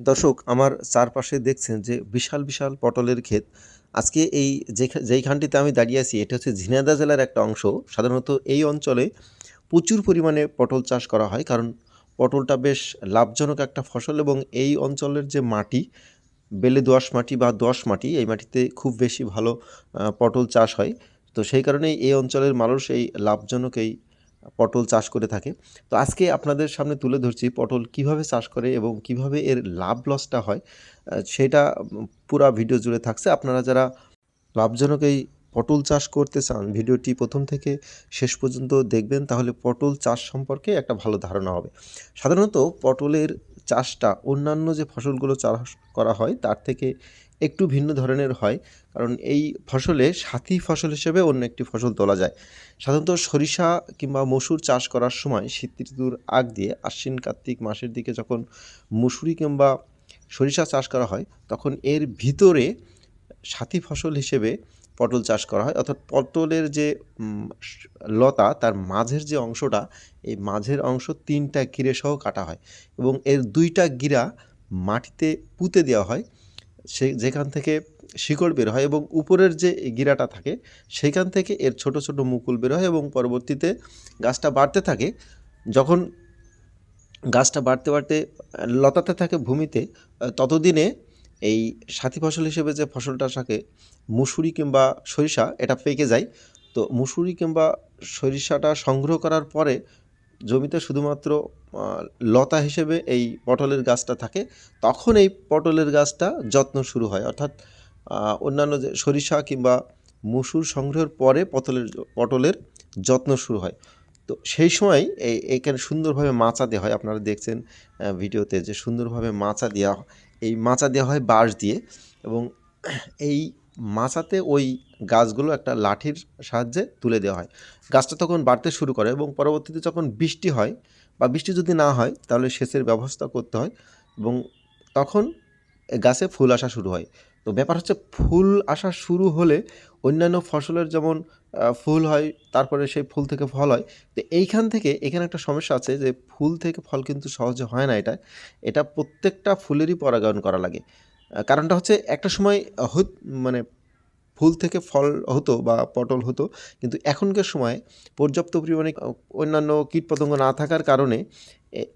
দর্শক, আমার চারপাশে দেখছেন যে বিশাল বিশাল পটলের ক্ষেত। আজকে এই যেইখানটিতে আমি দাঁড়িয়ে আছি এটা হচ্ছে ঝিনাইদহ জেলার একটা অংশ। সাধারণত এই অঞ্চলে প্রচুর পরিমাণে পটল চাষ করা হয়, কারণ পটলটা বেশ লাভজনক একটা ফসল এবং এই অঞ্চলের যে মাটি, বেলে দোআঁশ মাটি বা দোআঁশ মাটি, এই মাটিতে খুব বেশি ভালো পটল চাষ হয়। তো সেই কারণেই এই অঞ্চলের মানুষ এই লাভজনক এই পটল চাষ করে থাকে। তো আজকে আপনাদের সামনে তুলে ধরছি পটল কিভাবে চাষ করে এবং কিভাবে এর লাভ লসটা হয়। সেটা পুরা ভিডিও জুড়ে থাকছে। আপনারা যারা লাভজনক এই পটল চাষ করতে চান, ভিডিওটি প্রথম থেকে শেষ পর্যন্ত দেখবেন, তাহলে পটল চাষ সম্পর্কে একটা ভালো ধারণা হবে। সাধারণত পটলের চাষটা অন্যান্য যে ফসলগুলো চাষ করা হয় তার থেকে একটু ভিন্ন ধরনের হয়, কারণ এই ফসলে সাথী ফসল হিসেবে অন্য একটি ফসল তোলা যায়। সাধারণত সরিষা কিংবা মসুর চাষ করার সময় শীত ঋতুর আগ দিয়ে আশ্বিন কার্তিক মাসের দিকে যখন মুসুরি কিংবা সরিষা চাষ করা হয়, তখন এর ভিতরে সাথী ফসল হিসেবে পটল চাষ করা হয়। অর্থাৎ পটলের যে লতা, তার মাঝের যে অংশটা, এই মাঝের অংশ ৩টা গিরে সহ কাটা হয় এবং এর ২টা গিরা মাটিতে পুঁতে দেওয়া হয়, যেখান থেকে শিকড় বের হয় এবং উপরের যে গিরাটা থাকে সেইখান থেকে এর ছোট ছোট মুকুল বের হয় এবং পরবর্তীতে গাছটা বাড়তে থাকে। যখন গাছটা বাড়তে বাড়তে লতাতে থাকে ভূমিতে, ততদিনে এই সাথী ফসল হিসেবে যে ফসলটা থাকে মুসুরি কিংবা সরিষা, এটা পেকে যায়। তো মুসুরি কিংবা সরিষাটা সংগ্রহ করার পরে জমিতে শুধুমাত্র লতা হিসেবে এই পটলের গাছটা থাকে। তখন এই পটলের গাছটা যত্ন শুরু হয়, অর্থাৎ অন্যান্য যে সরিষা কিংবা মুসুর সংগ্রহের পরে পটলের যত্ন শুরু হয়। তো সেই সময় এইখানে সুন্দরভাবে মাচা দেওয়া হয়। আপনারা দেখছেন ভিডিওতে যে সুন্দরভাবে মাচা দেওয়া, এই মাচা দেওয়া হয় বাঁশ দিয়ে এবং এই মাচাতে ওই গাছগুলো একটা লাঠির সাহায্যে তুলে দেওয়া হয়। গাছটা তখন বাড়তে শুরু করে এবং পরবর্তীতে যখন বৃষ্টি হয় বা বৃষ্টি যদি না হয় তাহলে সেচের ব্যবস্থা করতে হয় এবং তখন গাছে ফুল আসা শুরু হয়। তো ব্যাপার হচ্ছে, ফুল আসা শুরু হলে অন্যান্য ফসলের যেমন ফুল হয়, তারপরে সেই ফুল থেকে ফল হয়। তো এইখান থেকে এখানে একটা সমস্যা আছে যে ফুল থেকে ফল কিন্তু সহজে হয় না। এটা প্রত্যেকটা ফুলেরই পরাগায়ন করা লাগে। কারণটা হচ্ছে, একটা সময় মানে ফুল থেকে ফল হতো বা পটল হতো, কিন্তু এখনকার সময় পর্যাপ্ত পরিমাণে অন্যান্য কীটপতঙ্গ না থাকার কারণে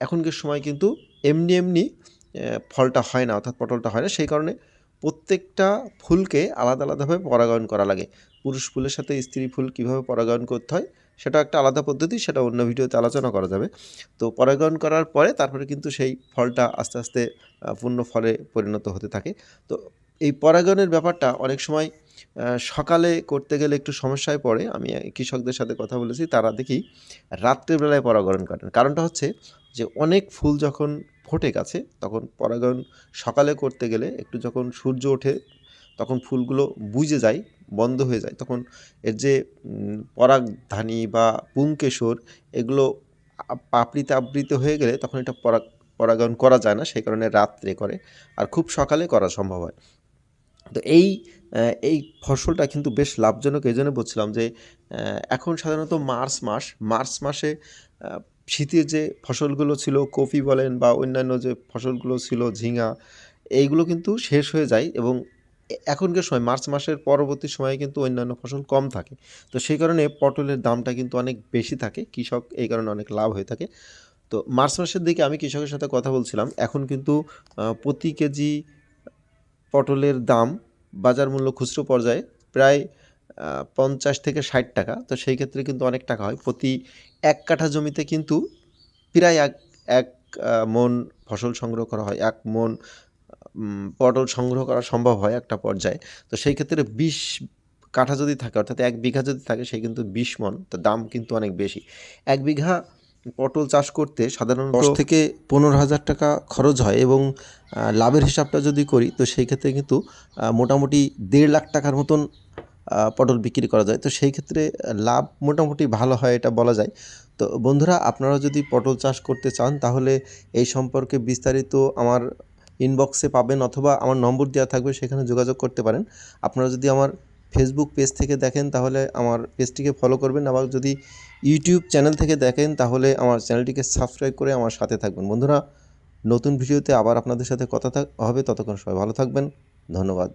এখনকার সময় কিন্তু এমনি এমনি ফলটা হয় না, অর্থাৎ পটলটা হয় না। সেই কারণে প্রত্যেকটা ফুলকে আলাদা আলাদাভাবে পরাগায়ন করা লাগে। পুরুষ ফুলের সাথে স্ত্রী ফুল কীভাবে পরাগায়ন করতে হয় সেটা একটা আলাদা পদ্ধতি, সেটা অন্য ভিডিওতে আলোচনা করা যাবে। তো পরাগায়ন করার পরে তারপরে কিন্তু সেই ফলটা আস্তে আস্তে পূর্ণ ফলে পরিণত হতে থাকে। তো এই পরাগায়নের ব্যাপারটা অনেক সময় সকালে করতে গেলে একটু সমস্যায় পড়ে। আমি কৃষকদের সাথে কথা বলেছি, তারা দেখি রাত্রের বেলায় পরাগায়ন করেন। কারণটা হচ্ছে যে অনেক ফুল যখন ফোটে গাছে, তখন পরাগায়ন সকালে করতে গেলে একটু যখন সূর্য ওঠে তখন ফুলগুলো বুজে যায়, বন্ধ হয়ে যায়। তখন এর যে পরাগধানী বা পুংকেশর, এগুলো পাপড়িতে আবৃত হয়ে গেলে তখন এটা পরাগায়ন করা যায় না। সেই কারণে রাত্রে করে, আর খুব সকালে করা সম্ভব হয়। তো এই ফসলটা কিন্তু বেশ লাভজনক। এই জন্য বলছিলাম যে এখন সাধারণত মার্চ মাসে শীতের যে ফসলগুলো ছিল, কপি বলেন বা অন্যান্য যে ফসলগুলো ছিল, ঝিঙা, এইগুলো কিন্তু শেষ হয়ে যায় এবং এখনকার সময় মার্চ মাসের পরবর্তী সময়ে কিন্তু অন্যান্য ফসল কম থাকে। তো সেই কারণে পটলের দামটা কিন্তু অনেক বেশি থাকে, কৃষক এই কারণে অনেক লাভ হয়ে থাকে। তো মার্চ মাসের দিকে আমি কৃষকের সাথে কথা বলছিলাম, এখন কিন্তু প্রতি কেজি পটলের দাম বাজার মূল্য খুচরো পর্যায়ে প্রায় ৫০ থেকে ৬০ টাকা। তো সেই ক্ষেত্রে কিন্তু অনেক টাকা হয়। প্রতি ১ কাঠা জমিতে কিন্তু প্রায় এক মণ ফসল সংগ্রহ করা হয়। ১ মণ পটল সংগ্রহ করা সম্ভব হয় একটা পর্যায়ে। তো সেই ক্ষেত্রে ২০ কাঠা যদি থাকে, অর্থাৎ ১ বিঘা যদি থাকে, সে কিন্তু ২০ মণ। তো দাম কিন্তু অনেক বেশি। ১ বিঘা পটল চাষ করতে সাধারণত ১০ থেকে ১৫,০০০ টাকা খরচ হয় এবং লাভের হিসাবটা যদি করি তো সেই ক্ষেত্রে কিন্তু মোটামুটি ১.৫ লাখ টাকার মতন পটল বিক্রি করা যায়। তো সেই ক্ষেত্রে লাভ মোটামুটি ভালো হয়, এটা বলা যায়। তো বন্ধুরা, আপনারা যদি পটল চাষ করতে চান তাহলে এই সম্পর্কে বিস্তারিত আমার ইনবক্সে পাবেন অথবা আমার নম্বর দেওয়া থাকবে, সেখানে যোগাযোগ করতে পারেন। আপনারা যদি আমার ফেসবুক পেজ থেকে দেখেন তাহলে আমার পেজটিকে ফলো করবেন, আবার যদি ইউটিউব চ্যানেল থেকে দেখেন তাহলে আমার চ্যানেলটিকে সাবস্ক্রাইব করে আমার সাথে থাকবেন। বন্ধুরা, নতুন ভিডিওতে আবার আপনাদের সাথে কথা হবে, ততক্ষণ সবাই ভালো থাকবেন। ধন্যবাদ।